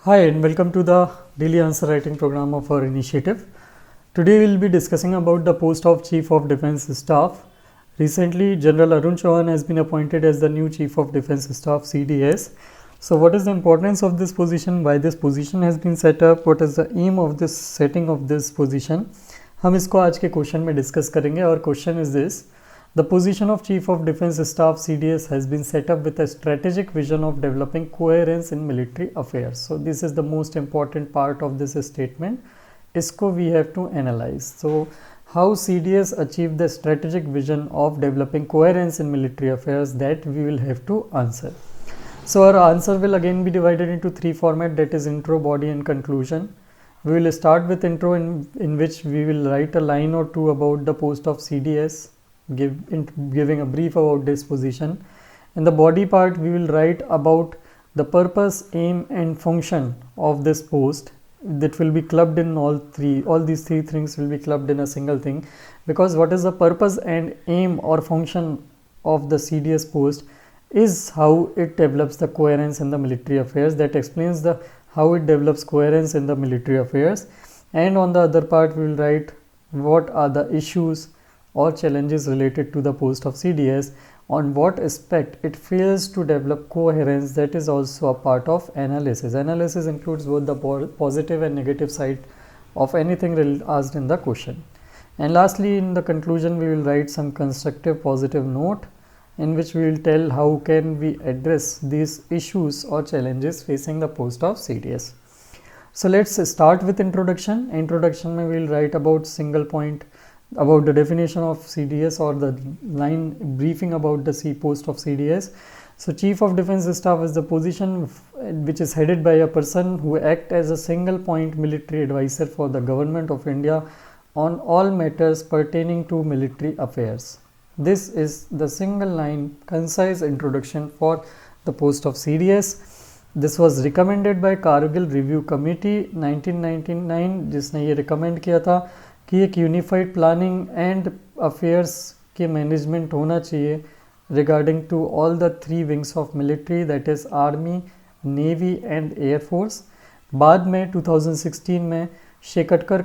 Hi and welcome to the daily answer writing program of our initiative. Today we will be discussing about the post of Chief of Defence Staff. Recently, General Arun Chauhan has been appointed as the new Chief of Defence Staff (CDS). So, what is the importance of this position? Why this position has been set up? What is the aim of this setting of this position? हम इसको आज के question में discuss करेंगे और question is this. The position of Chief of Defence Staff (CDS) has been set up with a strategic vision of developing coherence in military affairs. So this is the most important part of this statement. इसको we have to analyze. So how CDS achieved the strategic vision of developing coherence in military affairs, that we will have to answer. So our answer will again be divided into three formats, that is intro, body and conclusion. We will start with intro in which we will write a line or two about the post of CDS, giving a brief about this position. In the body part, we will write about the purpose, aim and function of this post. That will be clubbed in all these three things will be clubbed in a single thing, because what is the purpose and aim or function of the CDS post is how it develops the coherence in the military affairs. That explains the how it develops coherence in the military affairs. And on the other part, we will write what are the issues or challenges related to the post of CDS, on what aspect it fails to develop coherence. That is also a part of analysis. Analysis includes both the positive and negative side of anything asked in the question. And lastly, in the conclusion, we will write some constructive positive note in which we will tell how can we address these issues or challenges facing the post of CDS. So let's start with introduction. Introduction mein we will write about single point about the definition of CDS, or the line briefing about the post of CDS. So Chief of Defence Staff is the position which is headed by a person who acts as a single point military advisor for the government of India on all matters pertaining to military affairs. This is the single line concise introduction for the post of CDS. This was recommended by Kargil Review Committee 1999, जिसने ये recommend किया था कि एक unified planning and affairs के management होना चाहिए regarding to all the three wings of military, that is army, navy and air force. बाद में 2016 में Shekatkar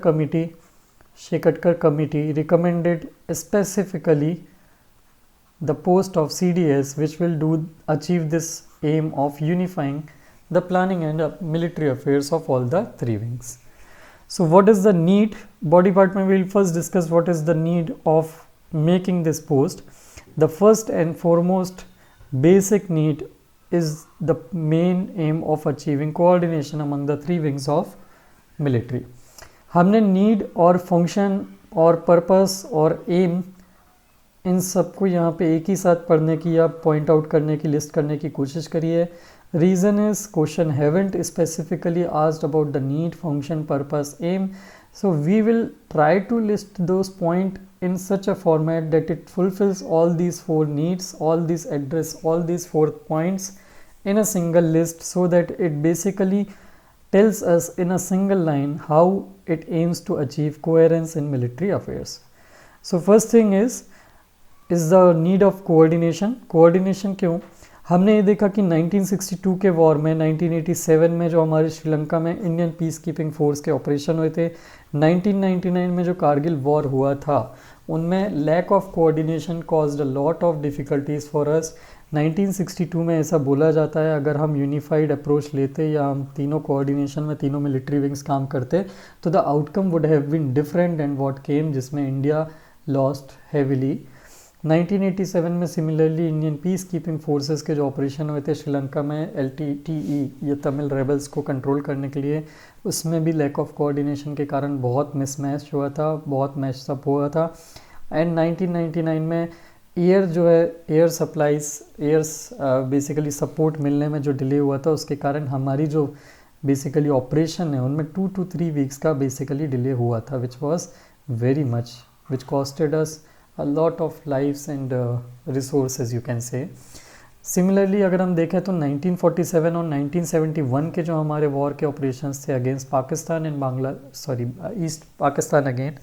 committee recommended specifically the post of CDS which will achieve this aim of unifying the planning and military affairs of all the three wings. So what is the need? Body part mein we will first discuss what is the need of making this post. The first and foremost basic need is the main aim of achieving coordination among the three wings of military. हमने need और function और purpose और aim इन सबको यहाँ पे एक ही साथ पढ़ने की या पॉइंट आउट करने की, लिस्ट करने की कोशिश करी है. Reason is question haven't specifically asked about the need, function, purpose, aim. So we will try to list those points in such a format that it fulfills all these four needs, all these address all these 4 points in a single list, so that it basically tells us in a single line how it aims to achieve coherence in military affairs. So first thing is the need of coordination. Coordination क्यों? हमने ये देखा कि 1962 के war में 1987 में जो हमारे श्रीलंका में इंडियन पीस कीपिंग फोर्स के ऑपरेशन हुए थे, 1999 में जो कारगिल वॉर हुआ था, उनमें lack of coordination caused a lot of difficulties for us. 1962 में ऐसा बोला जाता है अगर हम यूनिफाइड अप्रोच लेते या हम तीनों कोऑर्डिनेशन में तीनों मिलिट्री विंग्स काम करते तो the outcome would have been different than what came, जिसमें इंडिया लॉस्ट हेविली. 1987 में similarly Indian peace keeping forces के जो ऑपरेशन हुए थे श्रीलंका में LTTE, ये तमिल रेबल्स को कंट्रोल करने के लिए, उसमें भी लैक ऑफ कोऑर्डिनेशन के कारण बहुत मिसमैच हुआ था, बहुत मैचअप हुआ था. एंड 1999 में एयर जो है एयर सप्लाईज बेसिकली सपोर्ट मिलने में जो डिले हुआ था, उसके कारण हमारी जो बेसिकली ऑपरेशन है उनमें 2 to 3 वीक्स का बेसिकली डिले हुआ था, which was very much, which costed us a lot of lives and resources you can say. Similarly अगर हम देखें तो 1947 और 1971 के जो हमारे वॉर के ऑपरेशंस थे against Pakistan and east Pakistan again,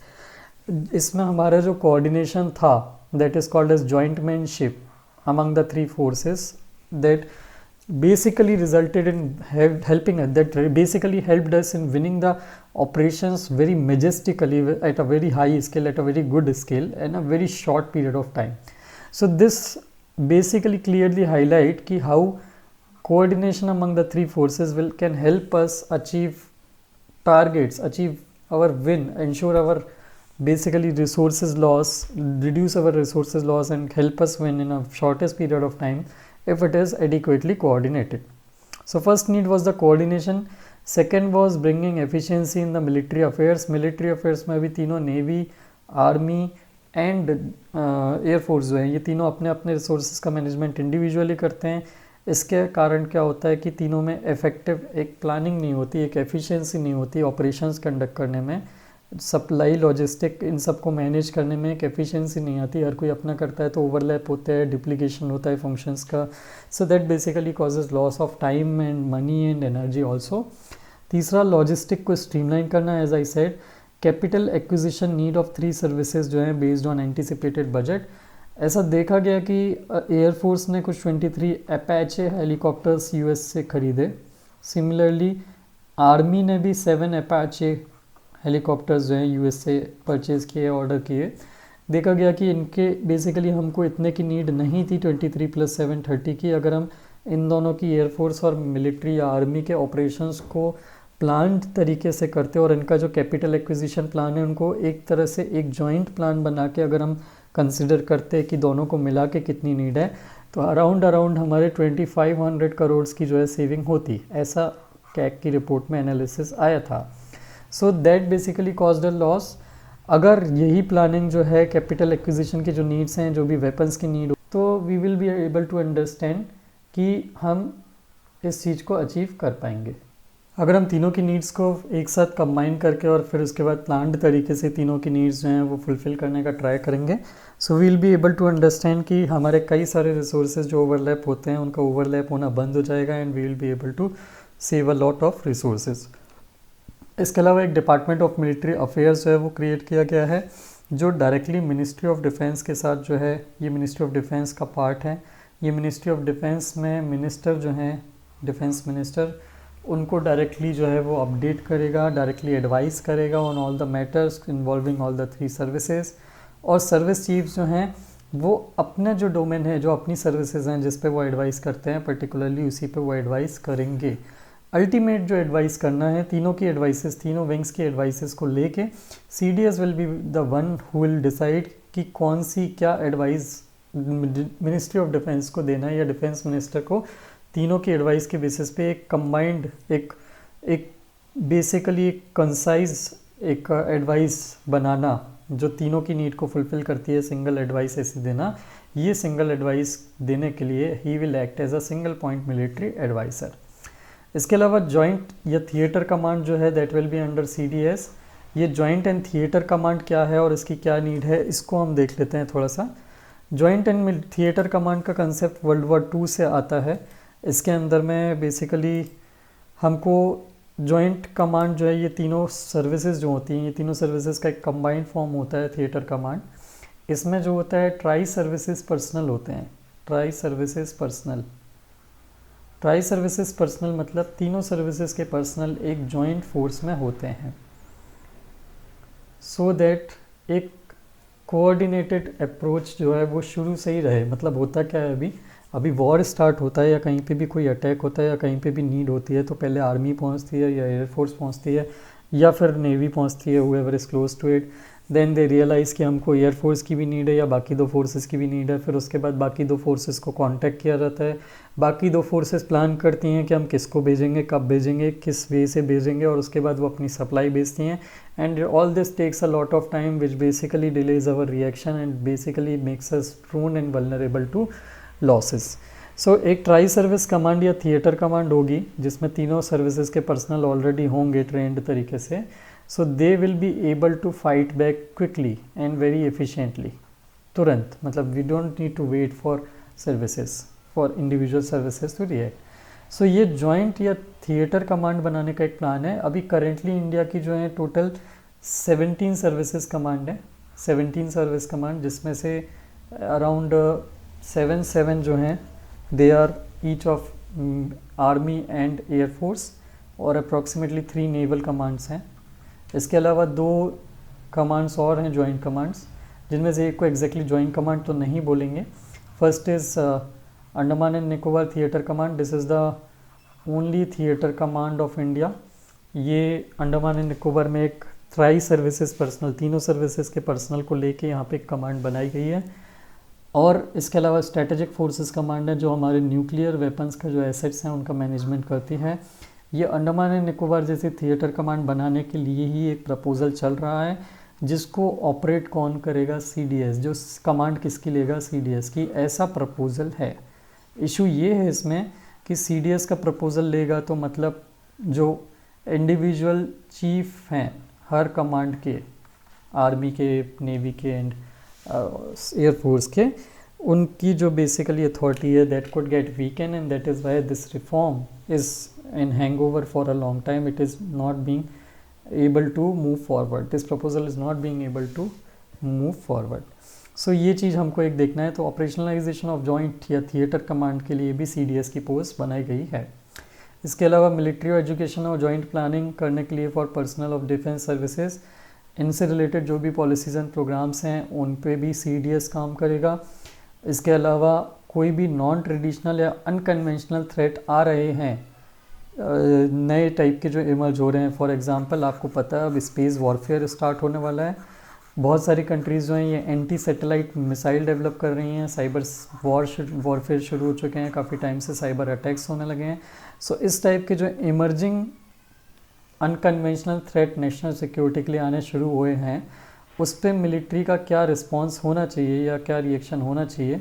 इसमें हमारा जो कोऑर्डिनेशन था that is called as jointmanship among the three forces, that basically resulted in helping us, that basically helped us in winning the operations very majestically at a very high scale, at a very good scale, in a very short period of time. So this basically clearly highlight ki how coordination among the three forces can help us achieve targets, achieve our win, ensure our basically resources loss, reduce our resources loss, and help us win in a shortest period of time if it is adequately coordinated. So first need was the coordination. Second was bringing efficiency in the military affairs. Military affairs में भी तीनों navy, army and air force जो है, ये तीनों अपने अपने resources का मैनेजमेंट इंडिविजुअली करते हैं. इसके कारण क्या होता है कि तीनों में इफेक्टिव एक प्लानिंग नहीं होती, एक एफिशिएंसी नहीं होती ऑपरेशंस कंडक्ट करने में, सप्लाई, लॉजिस्टिक, इन सब को मैनेज करने में एक एफिशिएंसी नहीं आती. हर कोई अपना करता है तो ओवरलैप होता है, डुप्लीकेशन होता है फंक्शंस का. So that basically causes loss of time and money and energy also. तीसरा, लॉजिस्टिक को स्ट्रीमलाइन करना. As I said, capital acquisition need of 3 services जो हैं बेस्ड ऑन एंटिसिपेटेड बजट. ऐसा देखा गया कि एयरफोर्स ने कुछ 23 अपाचे हेलीकॉप्टर्स यूएस से खरीदे. सिमिलरली आर्मी ने भी 7 अपाचे हेलीकॉप्टर्स जो हैं यूएस से परचेज़ किए, ऑर्डर किए. देखा गया कि इनके बेसिकली हमको इतने की नीड नहीं थी 23 + 7 30 की. अगर हम इन दोनों की एयरफोर्स और मिलिट्री या आर्मी के ऑपरेशंस को प्लान्ड तरीके से करते और इनका जो कैपिटल एक्विजिशन प्लान है उनको एक तरह से एक जॉइंट प्लान बना के अगर हम कंसिडर करते हैं कि दोनों को मिला के कितनी नीड है, तो अराउंड हमारे 2500 करोड़ की जो है सेविंग होती. ऐसा कैग की रिपोर्ट में एनालिसिस आया था. सो that basically caused a loss. अगर यही प्लानिंग जो है कैपिटल एक्विजिशन की जो नीड्स हैं, जो भी वेपन्स की नीड, तो we will be able to understand कि हम इस चीज़ को अचीव कर पाएंगे. अगर हम तीनों की नीड्स को एक साथ कंबाइन करके और फिर उसके बाद प्लान्ड तरीके से तीनों की नीड्स जो हैं वो फुलफ़िल करने का ट्राई करेंगे, so we will be able to understand कि हमारे कई सारे रिसोर्सेज जो ओवरलैप होते हैं उनका ओवरलैप होना बंद हो जाएगा and we will be able to save a lot of resources. इसके अलावा एक डिपार्टमेंट ऑफ मिलिट्री अफेयर्स जो है वो क्रिएट किया गया है, जो डायरेक्टली मिनिस्ट्री ऑफ डिफेंस के साथ जो है, ये मिनिस्ट्री ऑफ डिफेंस का पार्ट है. ये मिनिस्ट्री ऑफ डिफेंस में मिनिस्टर जो हैं, डिफेंस मिनिस्टर, उनको डायरेक्टली जो है वो अपडेट करेगा, डायरेक्टली एडवाइस करेगा on all the matters involving all the 3 services. और सर्विस चीफ्स जो हैं वो अपना जो डोमेन है, जो अपनी सर्विसेज हैं जिस पे वो एडवाइस करते हैं, पर्टिकुलरली उसी पे वो एडवाइस करेंगे. अल्टीमेट जो एडवाइस करना है, तीनों की एडवाइसेस, तीनों विंग्स की एडवाइसेस को लेके CDS will be the one who will decide कि कौन सी क्या एडवाइस मिनिस्ट्री ऑफ डिफेंस को देना है या डिफेंस मिनिस्टर को. तीनों की एडवाइस के बेसिस पे एक कंबाइंड, एक बेसिकली एक कंसाइज एक एडवाइस बनाना जो तीनों की नीड को फुलफ़िल करती है. सिंगल एडवाइस ऐसे देना, ये सिंगल एडवाइस देने के लिए he will act as a single point military adviser. इसके अलावा जॉइंट या थिएटर कमांड जो है that will be under CDS. ये जॉइंट एंड थिएटर कमांड क्या है और इसकी क्या नीड है, इसको हम देख लेते हैं थोड़ा सा. जॉइंट एंड थिएटर कमांड का कंसेप्ट वर्ल्ड वॉर 2 से आता है. इसके अंदर में बेसिकली हमको जॉइंट कमांड जो है, ये तीनों सर्विसेज जो होती हैं, ये तीनों सर्विसेज का एक कंबाइंड फॉर्म होता है थिएटर कमांड. इसमें जो होता है ट्राई सर्विसेज पर्सनल होते हैं. ट्राई सर्विसेज पर्सनल मतलब तीनों सर्विसेज के पर्सनल एक जॉइंट फोर्स में होते हैं, सो दैट एक कोऑर्डिनेटेड अप्रोच जो है वो शुरू से ही रहे. मतलब होता क्या है, अभी वॉर स्टार्ट होता है या कहीं पे भी कोई अटैक होता है या कहीं पे भी नीड होती है, तो पहले आर्मी पहुंचती है या एयरफोर्स पहुंचती है या फिर नेवी पहुंचती है, however is close to it. Then they realise कि हमको एयरफोर्स की भी नीड है या बाकी 2 फोर्सेस की भी नीड है. फिर उसके बाद बाकी 2 फोर्सेस को कांटेक्ट किया जाता है. बाकी 2 फोर्सेस प्लान करती हैं कि हम किसको भेजेंगे, कब भेजेंगे, किस वे से भेजेंगे, और उसके बाद वो अपनी सप्लाई भेजती हैं. And all this takes a lot of time which basically delays our reaction and basically makes us prone and vulnerable to losses. So एक ट्राई सर्विस कमांड या थिएटर कमांड होगी जिसमें तीनों सर्विसेज के पर्सनल ऑलरेडी होंगे trained तरीके से. So they will be able to fight back quickly and very efficiently, तुरंत. मतलब we don't need to wait for services, for individual services to react. So ये जॉइंट या थिएटर कमांड बनाने का एक प्लान है. अभी करेंटली इंडिया की जो है टोटल 17 सर्विसेज कमांड है, 17 सर्विस कमांड, जिसमें से अराउंड 7 जो हैं they are each of army and air force और अप्रॉक्सीमेटली 3 नेवल कमांड्स हैं। इसके अलावा 2 कमांड्स और हैं जॉइंट कमांड्स, जिनमें से एक को एग्जैक्टली जॉइंट कमांड तो नहीं बोलेंगे। First is Andaman and Nicobar theatre command. This is the only theatre command of India. ये अंडमान एंड निकोबार में एक ट्राई सर्विसेज पर्सनल, तीनों सर्विसेज के पर्सनल को लेके यहाँ पे एक कमांड बनाई गई है। और इसके अलावा स्ट्रेटेजिक फोर्सेस कमांड है, जो हमारे न्यूक्लियर वेपन्स का जो एसेट्स हैं उनका मैनेजमेंट करती है। ये अंडमान एंड निकोबार जैसे थिएटर कमांड बनाने के लिए ही एक प्रपोज़ल चल रहा है, जिसको ऑपरेट कौन करेगा, CDS। जो कमांड किसकी लेगा, CDS की, ऐसा प्रपोज़ल है। इशू ये है इसमें कि CDS का प्रपोज़ल लेगा तो मतलब जो इंडिविजुअल चीफ हैं हर कमांड के, आर्मी के, नेवी के एंड एयरफोर्स के, उनकी जो बेसिकली अथॉरिटी है that could get weaken, and that is why this reform is in hangover for a long time. It is not being able to move forward. This proposal is not being able to move forward. सो ये चीज़ हमको एक देखना है. तो operationalisation of joint या theatre command के लिए भी CDS की पोस्ट बनाई गई है. इसके अलावा मिलिट्री और एजुकेशन और जॉइंट प्लानिंग करने के लिए for personal of defence services, इनसे रिलेटेड जो भी पॉलिसीज़ एंड प्रोग्राम्स हैं उन पे भी CDS काम करेगा. इसके अलावा कोई भी नॉन ट्रेडिशनल या अनकन्वेंशनल थ्रेट आ रहे हैं, नए टाइप के जो इमर्ज हो रहे हैं, फॉर एग्जांपल आपको पता है अब स्पेस वॉरफेयर स्टार्ट होने वाला है. बहुत सारी कंट्रीज़ जो हैं ये एंटी सैटेलाइट मिसाइल डेवलप कर रही हैं, साइबर वॉरफेयर शुरू हो चुके हैं, काफ़ी टाइम से साइबर अटैक्स होने लगे हैं. सो इस टाइप के जो emerging unconventional threat national security के लिए आने शुरू हुए हैं, उस पर मिलिट्री का क्या रिस्पॉन्स होना चाहिए या क्या रिएक्शन होना चाहिए,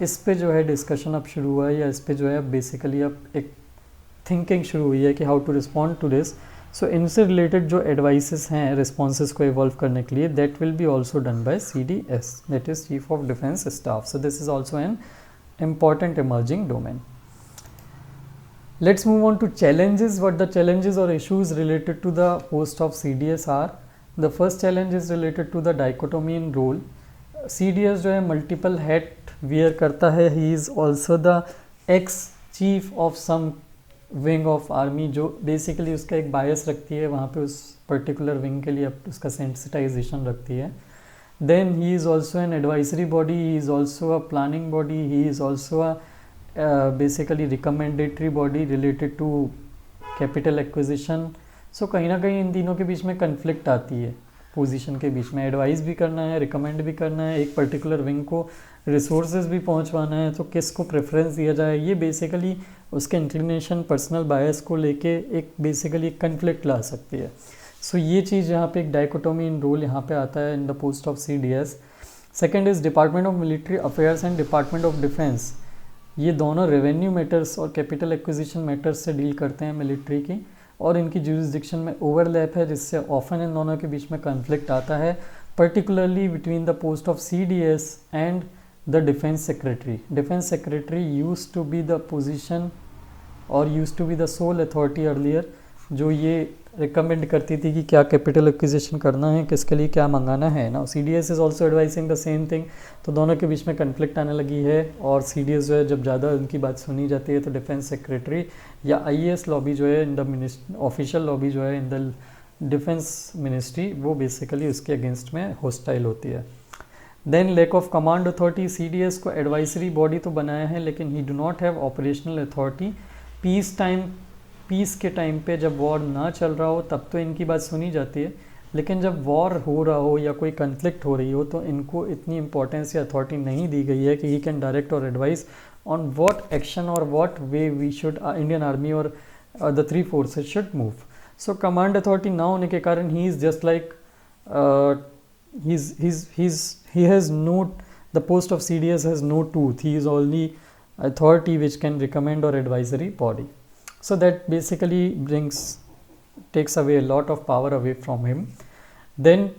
इस पे जो है डिस्कशन अब शुरू हुआ है, या इस पे जो है बेसिकली अब एक थिंकिंग शुरू हुई है कि how to respond to this. So इनसे रिलेटेड जो एडवाइसेस हैं रिस्पॉन्सेस को इवॉल्व करने के लिए, that will B also done by CDS, that is chief of defence staff. So this is also an important emerging domain. Let's move on to challenges. What the challenges or issues related to the post of CDS are. The first challenge is related to the dichotomy in role. CDS जो है multiple hat wear करता है. He is also the ex chief of some wing of army, जो basically उसका एक bias रखती है वहाँ पे उस particular wing के लिए उसका sensitization रखती है. Then he is also an advisory body, he is also a planning body, he is also a basically recommendatory body related to capital acquisition. So कहीं ना कहीं इन तीनों के बीच में conflict आती है, पोजीशन के बीच में. एडवाइस भी करना है, रिकमेंड भी करना है, एक पर्टिकुलर विंग को रिसोर्सेज भी पहुंचवाना है, तो किसको प्रेफरेंस दिया जाए, ये बेसिकली उसके इंक्लिनेशन, पर्सनल बायस को लेके एक बेसिकली कन्फ्लिक्ट ला सकती है. सो ये चीज़ यहाँ पे एक डाइकोटोमी इन रोल यहाँ पे आता है in the post of CDS. Second is department of military affairs and department of defence. ये दोनों रेवेन्यू मैटर्स और कैपिटल एक्विजिशन मैटर्स से डील करते हैं मिलिट्री की, और इनकी जुरिसडिक्शन में ओवरलैप है, जिससे ऑफन इन दोनों के बीच में कन्फ्लिक्ट आता है, particularly between the post of CDS and the defence secretary. Defence secretary used to be the position और used to be the sole authority earlier, जो ये रिकमेंड करती थी कि क्या कैपिटल एक्विजिशन करना है, किसके लिए क्या मंगाना है ना. CDS is also advising the same thing. तो दोनों के बीच में कन्फ्लिक्ट आने लगी है, और CDS जो है जब ज़्यादा उनकी बात सुनी जाती है तो डिफेंस सेक्रेटरी या IAS लॉबी जो है इन द ऑफिशियल लॉबी जो है इन द डिफेंस मिनिस्ट्री, वो बेसिकली उसके अगेंस्ट में हॉस्टाइल होती है. Then lack of command authority. CDS को एडवाइजरी बॉडी तो बनाया है, लेकिन he do not have operational authority. Peace के टाइम पे जब वॉर ना चल रहा हो तब तो इनकी बात सुनी जाती है, लेकिन जब वॉर हो रहा हो या कोई कन्फ्लिक्ट हो रही हो तो इनको इतनी इंपॉर्टेंस या अथॉरिटी नहीं दी गई है कि ही कैन डायरेक्ट और एडवाइस ऑन व्हाट एक्शन और what way we should, Indian Army और the 3 forces should move. So command authority ना होने के कारण he is just like he has no, the post of CDS has no tooth. He is only authority which can recommend or advisory body. So that basically takes away a lot of power away from him. Then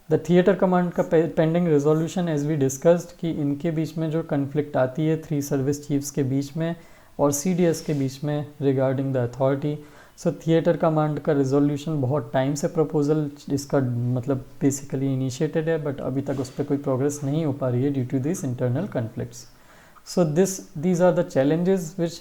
the theater command का pending resolution, as we discussed, कि इनके बीच में जो conflict आती है 3 service chiefs के बीच में और CDS के बीच में regarding the authority. So theatre command का रिजोल्यूशन बहुत टाइम से प्रपोजल इसका मतलब बेसिकली इनिशिएटेड है, बट अभी तक उस पर कोई प्रोग्रेस नहीं हो पा रही है due to this internal conflicts. So these are the challenges which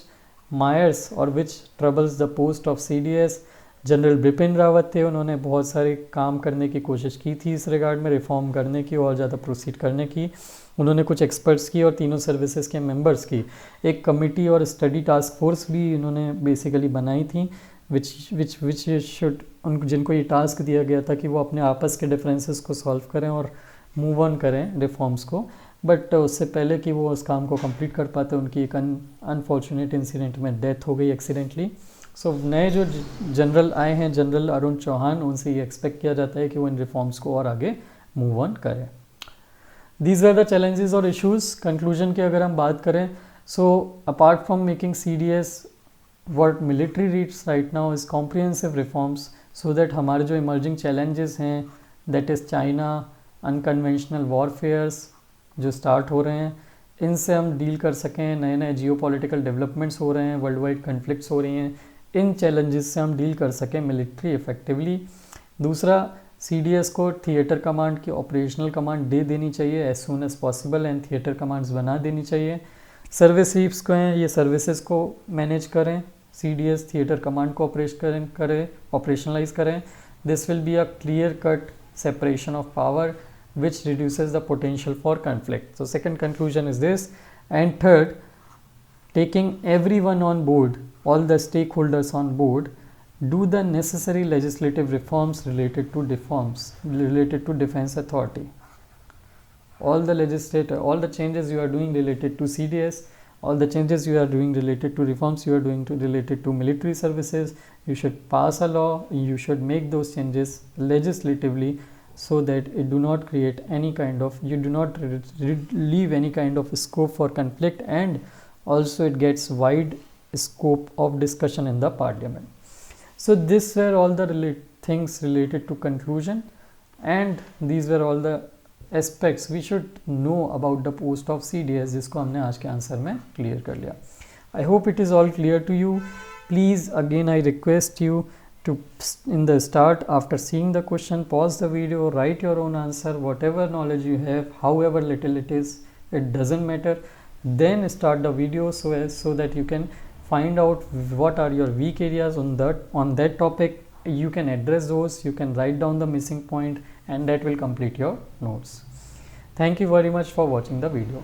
mires और which troubles the post of CDS। General Bipin Rawat थे, उन्होंने बहुत सारे काम करने की कोशिश की थी इस रिगार्ड में, रिफॉर्म करने की और ज़्यादा प्रोसीड करने की। उन्होंने कुछ एक्सपर्ट्स की और तीनों सर्विसेज के मेंबर्स की एक कमेटी और स्टडी टास्क फोर्स भी उन्होंने बेसिकली बनाई थी, विच शुड उन जिनको ये टास्क दिया गया था कि वो अपने आपस के डिफरेंसेस को सॉल्व करें और मूव ऑन करें रिफॉर्म्स को। बट उससे पहले कि वो उस काम को कंप्लीट कर पाते, उनकी एक अनफॉर्चुनेट इंसिडेंट में डेथ हो गई एक्सीडेंटली। सो नए जो जनरल आए हैं, जनरल अरुण चौहान, उनसे ये एक्सपेक्ट किया जाता है कि वो इन रिफॉर्म्स को और आगे मूव ऑन करें। दीज आर द चैलेंजेस और इश्यूज़। कंक्लूजन की अगर हम बात करें, so apart from making CDS, what military needs right now is comprehensive reforms so that हमारे जो emerging challenges हैं, that is China, unconventional warfares जो स्टार्ट हो रहे हैं, इनसे हम डील कर सकें। नए नए जियोपॉलिटिकल डेवलपमेंट्स हो रहे हैं, वर्ल्ड वाइड कन्फ्लिक्ट्स हो रही हैं, इन चैलेंजेस से हम डील कर सकें मिलिट्री इफेक्टिवली। दूसरा, CDS को थिएटर कमांड की ऑपरेशनल कमांड दे देनी चाहिए as soon as possible, and theatre commands बना देनी चाहिए। सर्विस चीफ्स को हैं, ये सर्विसेज को मैनेज करें, CDS थिएटर कमांड को ऑपरेशनलाइज करें। This will be a clear cut separation of power which reduces the potential for conflict. So second conclusion is this. And third, taking everyone on board, all the stakeholders on board, do the necessary legislative reforms related to defense authority. All the changes you are doing related to CDS, all the changes you are doing related to reforms you are doing related to military services, you should pass a law, you should make those changes legislatively so that it do not create any kind of, you do not leave any kind of scope for conflict, and also it gets wide scope of discussion in the parliament. So these were all the things related to conclusion, and these were all the aspects we should know about the post of CDS, जिसको हमने आज के answer में clear कर लिया। I hope it is all clear to you. Please again I request you to, in the start, after seeing the question, pause the video, write your own answer, whatever knowledge you have, however little it is, it doesn't matter. Then start the video so that you can find out what are your weak areas on that topic. You can address those, you can write down the missing point, and that will complete your notes. Thank you very much for watching the video.